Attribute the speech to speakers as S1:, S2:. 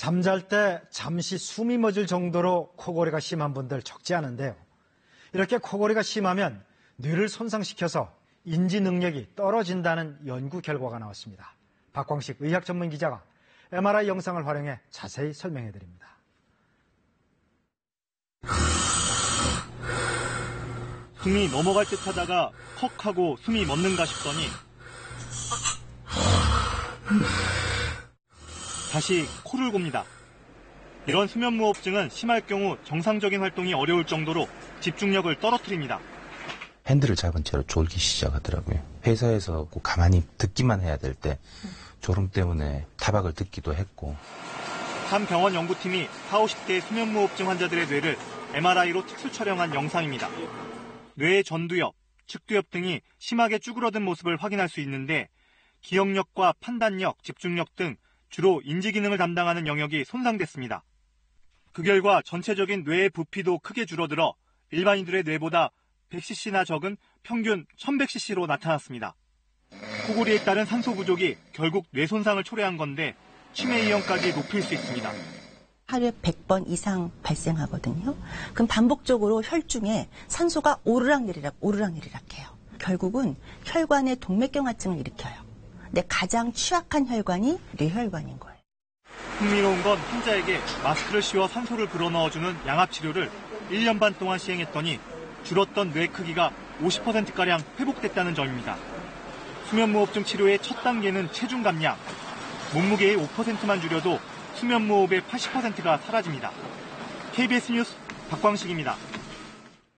S1: 잠잘 때 잠시 숨이 멎을 정도로 코골이가 심한 분들 적지 않은데요. 이렇게 코골이가 심하면 뇌를 손상시켜서 인지 능력이 떨어진다는 연구 결과가 나왔습니다. 박광식 의학 전문 기자가 MRI 영상을 활용해 자세히 설명해 드립니다.
S2: 숨이 넘어갈 듯 하다가 헉 하고 숨이 멎는가 싶더니 다시 코를 곱니다. 이런 수면무호흡증은 심할 경우 정상적인 활동이 어려울 정도로 집중력을 떨어뜨립니다.
S3: 핸들을 잡은 채로 졸기 시작하더라고요. 회사에서 가만히 듣기만 해야 될 때 졸음 때문에 타박을 듣기도 했고.
S2: 한 병원 연구팀이 40, 50대 수면무호흡증 환자들의 뇌를 MRI로 특수 촬영한 영상입니다. 뇌의 전두엽, 측두엽 등이 심하게 쭈그러든 모습을 확인할 수 있는데 기억력과 판단력, 집중력 등 주로 인지기능을 담당하는 영역이 손상됐습니다. 그 결과 전체적인 뇌의 부피도 크게 줄어들어 일반인들의 뇌보다 100cc나 적은 평균 1100cc로 나타났습니다. 코골이에 따른 산소 부족이 결국 뇌 손상을 초래한 건데 치매 위험까지 높일 수 있습니다.
S4: 하루에 100번 이상 발생하거든요. 그럼 반복적으로 혈중에 산소가 오르락내리락 해요. 결국은 혈관의 동맥경화증을 일으켜요. 근데 가장 취약한 혈관이 뇌혈관인 거예요.
S2: 흥미로운 건 환자에게 마스크를 씌워 산소를 불어넣어주는 양압치료를 1년 반 동안 시행했더니 줄었던 뇌 크기가 50%가량 회복됐다는 점입니다. 수면무호흡증 치료의 첫 단계는 체중 감량. 몸무게의 5%만 줄여도 수면무호흡의 80%가 사라집니다. KBS 뉴스 박광식입니다.